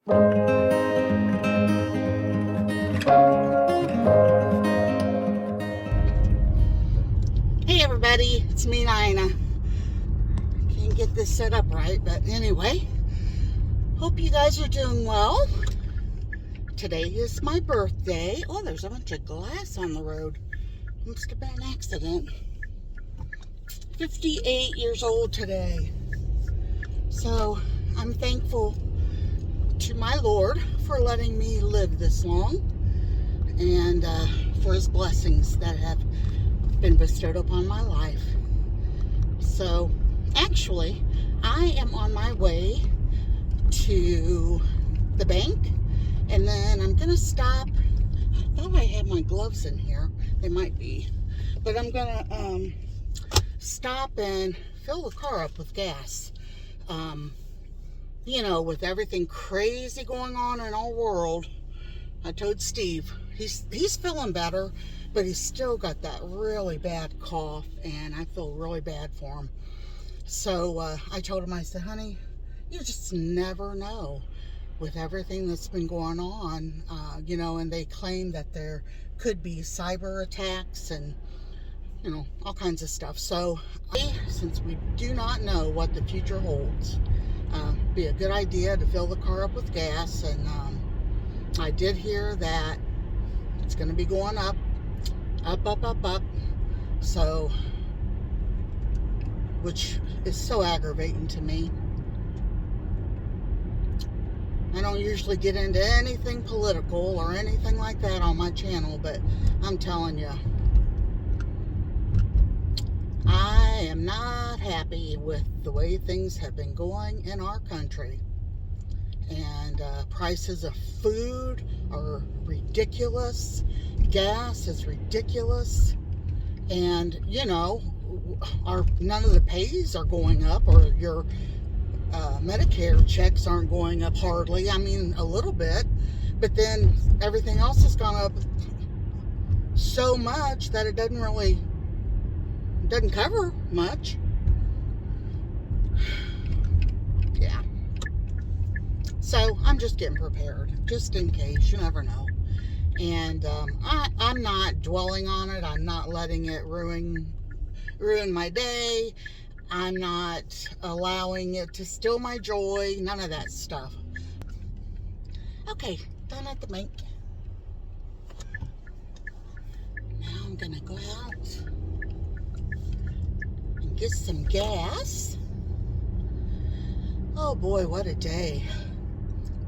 Hey everybody, it's me, Nina. Can't get this set up right, but anyway, hope you guys are doing well. Today is my birthday. Oh, there's a bunch of glass on the road. Must have been an accident. 58 years old today. So I'm thankful to my Lord for letting me live this long and for his blessings that have been bestowed upon my life. So actually, I am on my way to the bank, and then I'm gonna stop. I thought I had my gloves in here. They might be, but I'm gonna stop and fill the car up with gas. You know, with everything crazy going on in our world, I told Steve he's feeling better, but he's still got that really bad cough, and I feel really bad for him. So I told him, I said, honey, you just never know with everything that's been going on, you know, and they claim that there could be cyber attacks and, you know, all kinds of stuff. So since we do not know what the future holds, be a good idea to fill the car up with gas. And I did hear that it's going to be going up. So, which is so aggravating to me. I don't usually get into anything political or anything like that on my channel, but I'm telling you, I am not happy with the way things have been going in our country. And prices of food are ridiculous. Gas is ridiculous. And, you know, none of the pays are going up, or your Medicare checks aren't going up hardly. I mean, a little bit. But then everything else has gone up so much that it doesn't cover much. Yeah. So I'm just getting prepared, just in case. You never know. And I'm not dwelling on it. I'm not letting it ruin my day. I'm not allowing it to steal my joy. None of that stuff. Okay, done at the bank. Now I'm gonna go out and get some gas. Oh boy, what a day.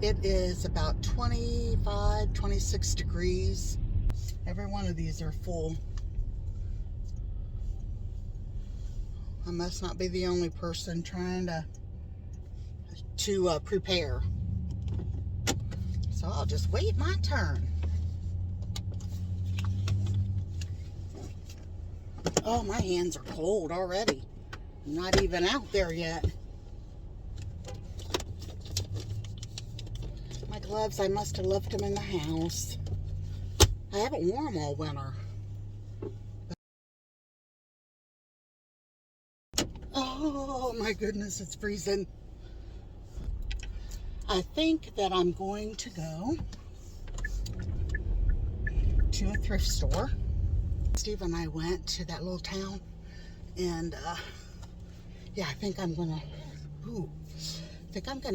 It is about 25, 26 degrees. Every one of these are full. I must not be the only person trying to prepare. So I'll just wait my turn. Oh, my hands are cold already. I'm not even out there yet. My gloves, I must have left them in the house. I haven't worn them all winter. Oh my goodness, it's freezing. I think that I'm going to go to a thrift store. Steve and I went to that little town, and yeah, I think I'm gonna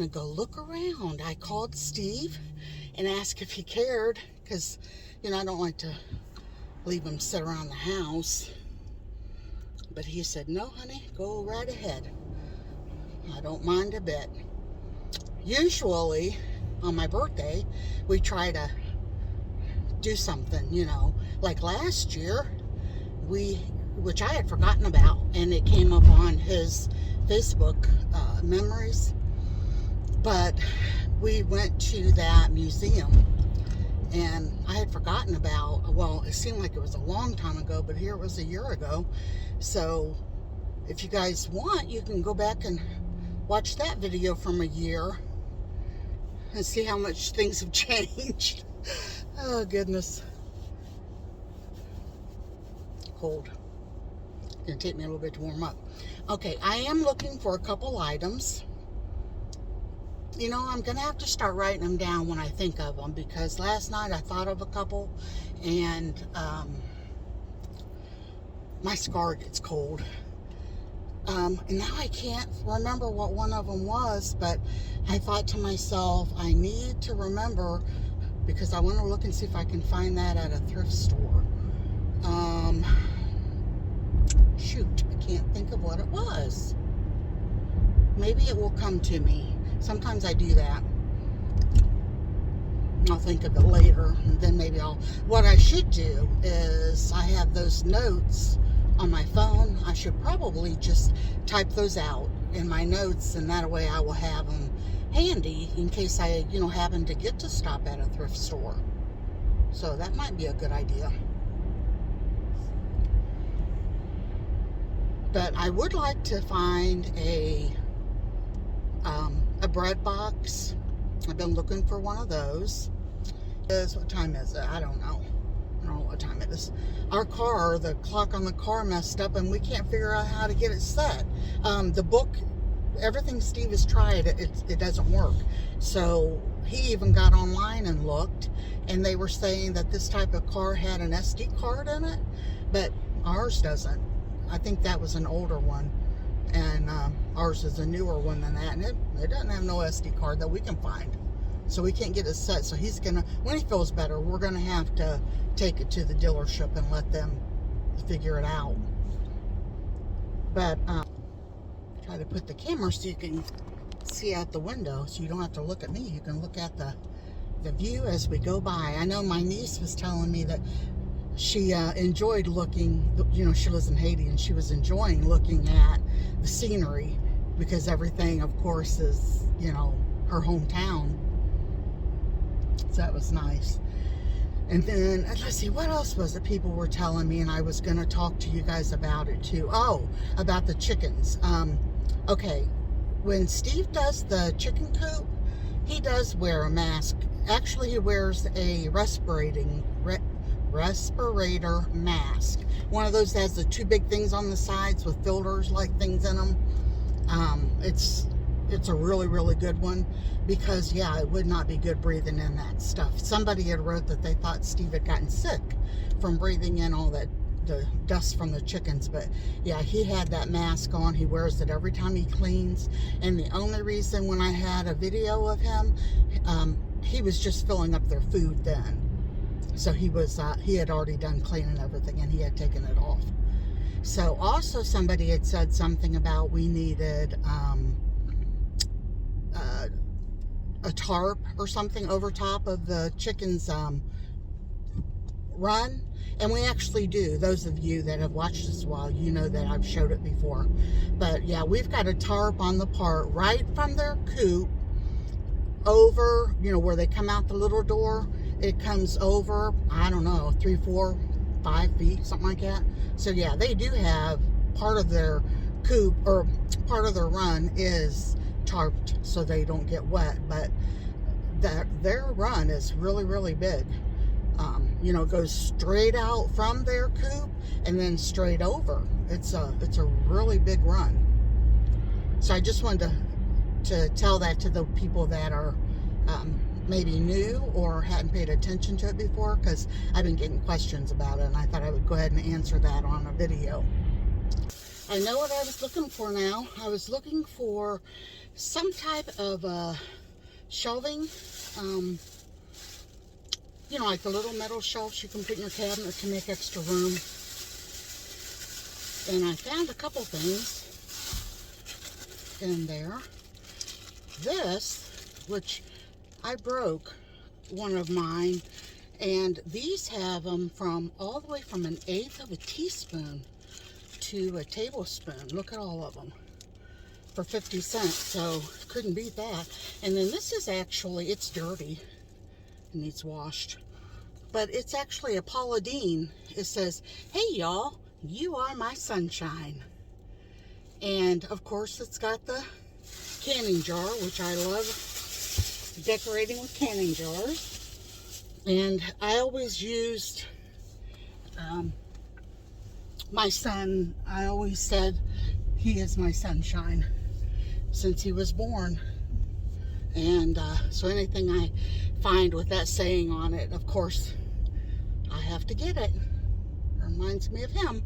go look around. I called Steve and asked if he cared, because, you know, I don't like to leave him sit around the house. But he said, no, honey, go right ahead. I don't mind a bit. Usually, on my birthday, we try to do something, you know. Like last year, which I had forgotten about, and it came up on his Facebook memories. But we went to that museum, and I had forgotten about, well, it seemed like it was a long time ago, but here it was a year ago. So if you guys want, you can go back and watch that video from a year and see how much things have changed. Oh, goodness. Cold. It's going to take me a little bit to warm up. Okay, I am looking for a couple items. You know, I'm going to have to start writing them down when I think of them, because last night I thought of a couple, and my scar gets cold. And now I can't remember what one of them was, but I thought to myself, I need to remember, because I want to look and see if I can find that at a thrift store. Shoot, I can't think of what it was. Maybe it will come to me. Sometimes I do that. I'll think of it later, and then maybe what I should do is, I have those notes on my phone. I should probably just type those out in my notes, and that way I will have them handy in case I, happen to get to stop at a thrift store. So that might be a good idea. But I would like to find a bread box. I've been looking for one of those. What time is it? I don't know. I don't know what time it is. Our car, the clock on the car messed up, and we can't figure out how to get it set. The book, everything Steve has tried, it doesn't work. So he even got online and looked, and they were saying that this type of car had an SD card in it, but ours doesn't. I think that was an older one, and ours is a newer one than that, and it doesn't have no SD card that we can find. So we can't get it set. So he's gonna, when he feels better, we're gonna have to take it to the dealership and let them figure it out. But try to put the camera so you can see out the window, so you don't have to look at me. You can look at the view as we go by. I know my niece was telling me that she enjoyed looking, she lives in Haiti, and she was enjoying looking at the scenery, because everything, of course, is, her hometown. So that was nice. And then, let's see, what else was it people were telling me, and I was going to talk to you guys about it too. Oh, about the chickens. Okay, when Steve does the chicken coop, he does wear a mask. Actually, he wears a respirator mask. One of those that has the two big things on the sides with filters like things in them. It's a really, really good one, because yeah, it would not be good breathing in that stuff. Somebody had wrote that they thought Steve had gotten sick from breathing in all that, the dust from the chickens. But yeah, he had that mask on. He wears it every time he cleans. And the only reason, when I had a video of him, he was just filling up their food then. So he had already done cleaning everything, and he had taken it off. So also somebody had said something about we needed a tarp or something over top of the chickens' run. And we actually do. Those of you that have watched this a while, you know that I've showed it before. But yeah, we've got a tarp on the part right from their coop over, where they come out the little door. It comes over, I don't know, 3, 4, 5 feet, something like that. So yeah, they do have part of their coop, or part of their run is tarped so they don't get wet, but their run is really, really big. It goes straight out from their coop and then straight over. It's a really big run. So I just wanted to tell that to the people that are maybe new or hadn't paid attention to it before, because I've been getting questions about it, and I thought I would go ahead and answer that on a video. I know what I was looking for now. I was looking for some type of shelving, like the little metal shelves you can put in your cabinet to make extra room. And I found a couple things in there. This, which I broke one of mine, and these have them from all the way from 1/8 of a teaspoon to a tablespoon. Look at all of them for 50 cents. So couldn't beat that. And then this is actually, it's dirty. It needs washed. But it's actually a Paula Deen. It says, "Hey y'all, you are my sunshine." And of course it's got the canning jar, which I love decorating with canning jars. And I always used my son, I always said he is my sunshine since he was born. And so anything I find with that saying on it, of course, I have to get it. Reminds me of him.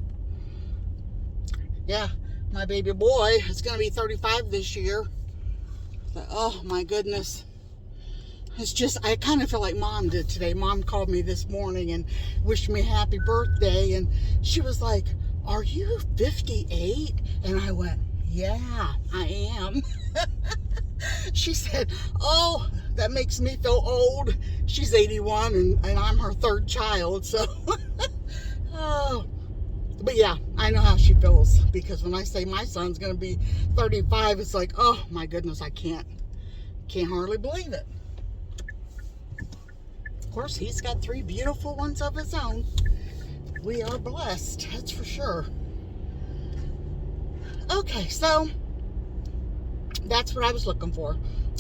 Yeah, my baby boy is going to be 35 this year. But, oh my goodness. It's just, I kind of feel like Mom did today. Mom called me this morning and wished me happy birthday. And she was like, "Are you 58? And I went, "Yeah, I am." She said, "Oh, that makes me feel old." She's 81 and I'm her third child. So, oh. But yeah, I know how she feels. Because when I say my son's going to be 35, it's like, oh my goodness, I can't hardly believe it. Of course, he's got 3 beautiful ones of his own. We are blessed, that's for sure. Okay, so that's what I was looking for,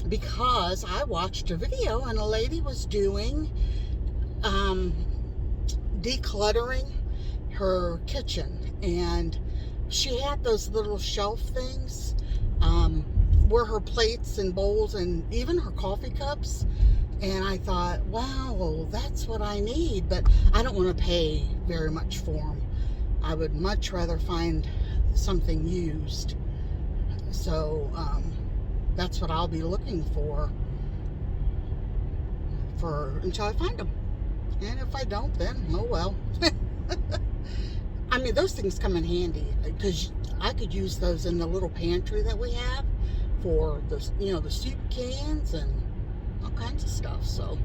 because I watched a video and a lady was doing decluttering her kitchen, and she had those little shelf things where her plates and bowls and even her coffee cups. And I thought, wow, well, that's what I need, but I don't want to pay very much for them. I would much rather find something used. So that's what I'll be looking for until I find them. And if I don't, then oh well. I mean, those things come in handy because I could use those in the little pantry that we have for the, the soup cans and all kinds of stuff. So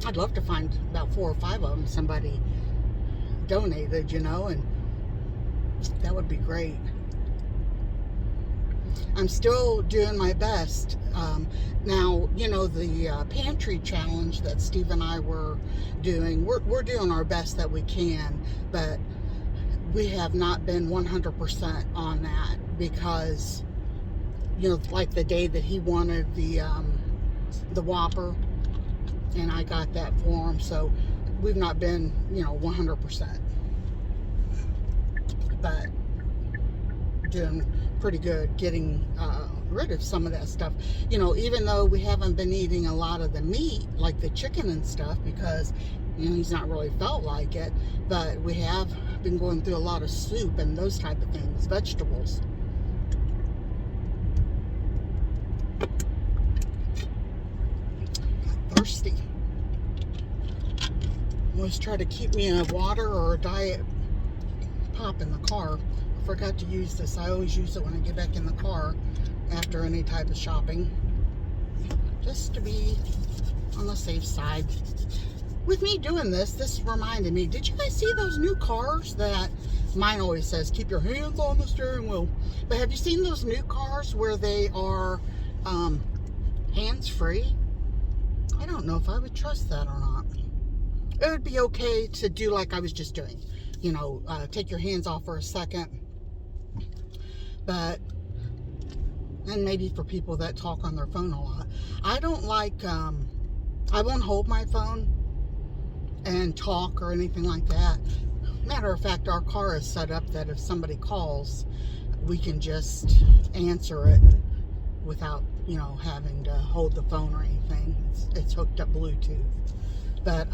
I'd love to find about 4 or 5 of them somebody donated, and that would be great. I'm still doing my best. Now, the pantry challenge that Steve and I were doing, we're doing our best that we can, but we have not been 100% on that because, like the day that he wanted the Whopper, and I got that for him, so we've not been, 100%. But doing pretty good getting rid of some of that stuff. Even though we haven't been eating a lot of the meat, like the chicken and stuff, because, he's not really felt like it, but we have been going through a lot of soup and those type of things, vegetables. Got thirsty. Always try to keep me a water or a Diet Pop in the car. I forgot to use this. I always use it when I get back in the car after any type of shopping, just to be on the safe side. With me doing this reminded me, did you guys see those new cars that, mine always says keep your hands on the steering wheel, but have you seen those new cars where they are hands-free? I don't know if I would trust that or not. It would be okay to do like I was just doing, take your hands off for a second. But, and maybe for people that talk on their phone a lot, I don't like, I won't hold my phone and talk or anything like that. Matter of fact, our car is set up that if somebody calls, we can just answer it without, having to hold the phone or anything. It's hooked up Bluetooth. But,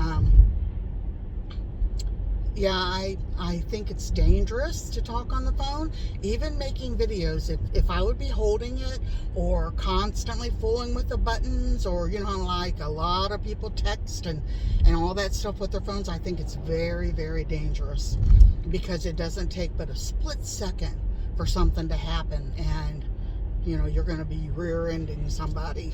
yeah, I think it's dangerous to talk on the phone. Even making videos, if I would be holding it or constantly fooling with the buttons, or, like a lot of people text and all that stuff with their phones, I think it's very, very dangerous, because it doesn't take but a split second for something to happen, and, you're going to be rear-ending somebody.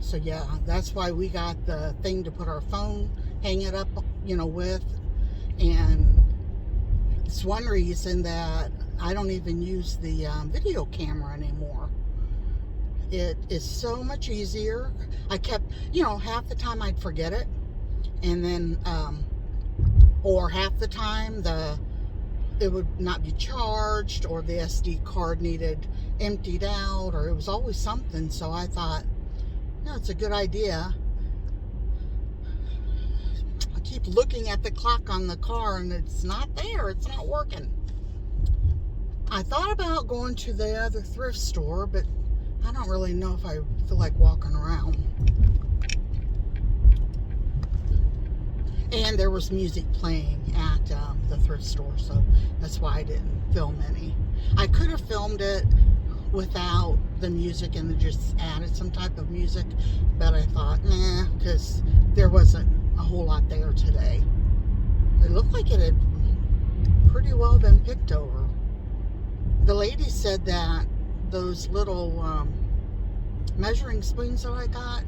So, yeah, that's why we got the thing to put our phone, hang it up, with. And it's one reason that I don't even use the video camera anymore. It is so much easier. I kept, half the time I'd forget it. And then, or half the time it would not be charged, or the SD card needed emptied out, or it was always something. So I thought, no, it's a good idea. Keep looking at the clock on the car and it's not there, it's not working. I thought about going to the other thrift store, but I don't really know if I feel like walking around. And there was music playing at the thrift store, so that's why I didn't film any. I could have filmed it without the music and just added some type of music, but I thought, nah, because there wasn't a whole lot there today. It looked like it had pretty well been picked over. The lady said that those little measuring spoons that I got,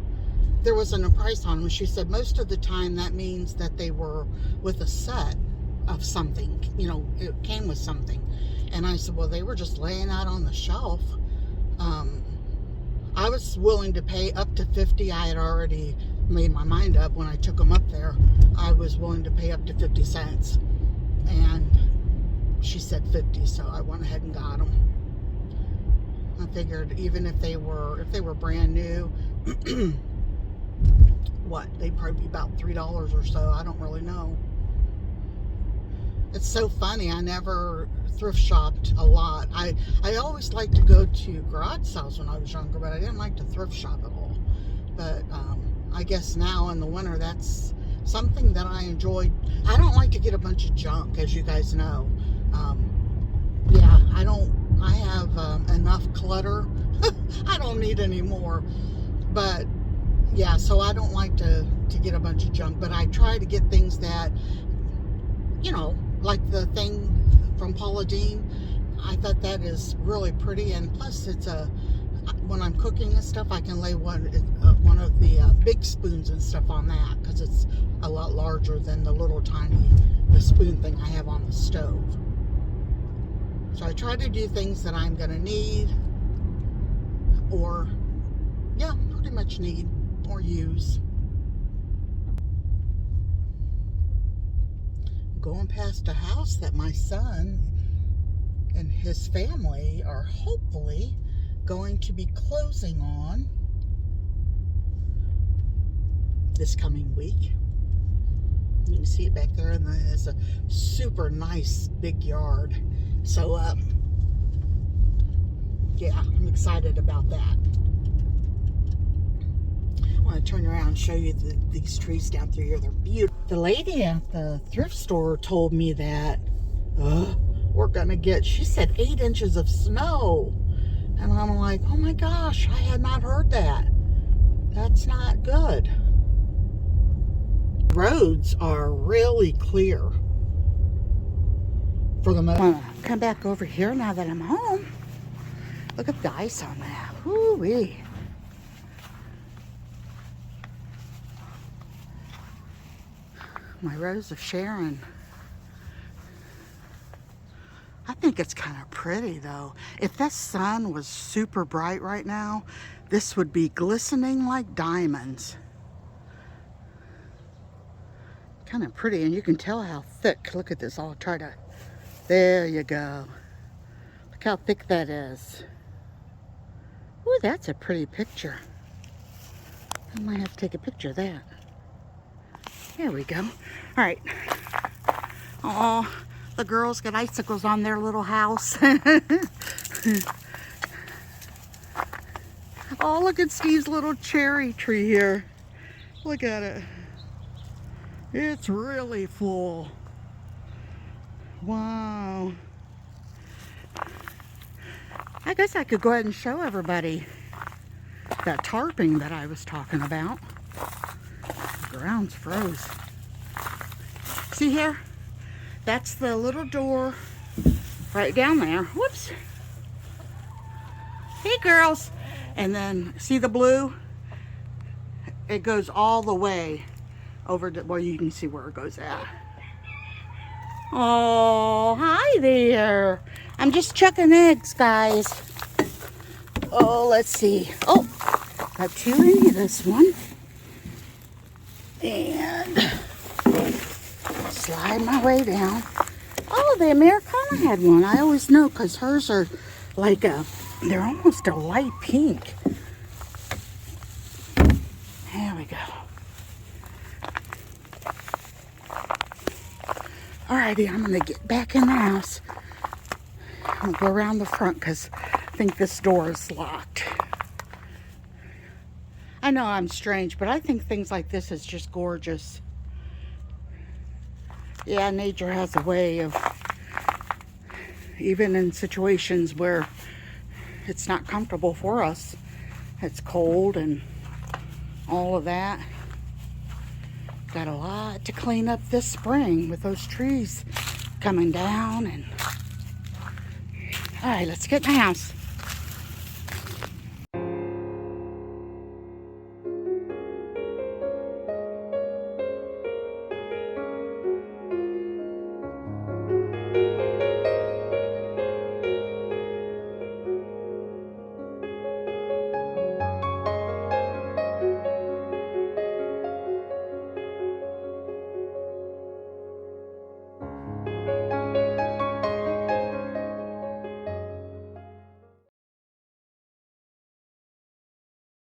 there wasn't a price on them. She said most of the time that means that they were with a set of something, you know, it came with something. And I said, well, they were just laying out on the shelf. I was willing to pay up to 50. I had already made my mind up when I took them up there. I was willing to pay up to 50 cents. And she said 50, so I went ahead and got them. I figured even if they were brand new, what, they'd probably be about $3 or so. I don't really know. It's so funny. I never thrift shopped a lot. I always liked to go to garage sales when I was younger, but I didn't like to thrift shop at all. But I guess now in the winter, that's something that I enjoy. I don't like to get a bunch of junk, as you guys know. Yeah, I have enough clutter. I don't need any more. But yeah, so I don't like to get a bunch of junk, but I try to get things that, you know, like the thing from Paula Deen. I thought that is really pretty, and plus it's when I'm cooking and stuff, I can lay one of the big spoons and stuff on that, because it's a lot larger than the little tiny spoon thing I have on the stove. So I try to do things that I'm gonna need, or yeah, pretty much need or use. Going past a house that my son and his family are hopefully going to be closing on this coming week. You can see it back there, and it's a super nice big yard. So yeah, I'm excited about that. I want to turn around and show you these trees down through here. They're beautiful. The lady at the thrift store told me that we're gonna get, she said 8 inches of snow. And I'm like, oh my gosh, I had not heard that. That's not good. Roads are really clear for the most. I'm gonna come back over here now that I'm home. Look at the ice on that. Woo-wee. My Rose of Sharon. I think it's kind of pretty though. If that sun was super bright right now, this would be glistening like diamonds. Kind of pretty, and you can tell how thick. Look at this. I'll try to, there you go. Look how thick that is. Ooh, that's a pretty picture. I might have to take a picture of that. There we go. All right. Oh, the girls got icicles on their little house. Oh, look at Steve's little cherry tree here. Look at it. It's really full. Wow. I guess I could go ahead and show everybody that tarping that I was talking about. The ground's froze. See here? That's the little door right down there. Whoops. Hey girls. And then see the blue? It goes all the way over to, well, you can see where it goes at. Oh, hi there. I'm just chucking eggs, guys. Oh, let's see. Oh, got 2 in this one. And slide my way down. Oh, the Americana had one. I always know because hers are like they're almost a light pink. There we go. Alrighty, I'm gonna get back in the house. I'm gonna go around the front because I think this door is locked. I know I'm strange, but I think things like this is just gorgeous. Yeah, nature has a way of, even in situations where it's not comfortable for us, it's cold and all of that. Got a lot to clean up this spring with those trees coming down. And all right, let's get in the house.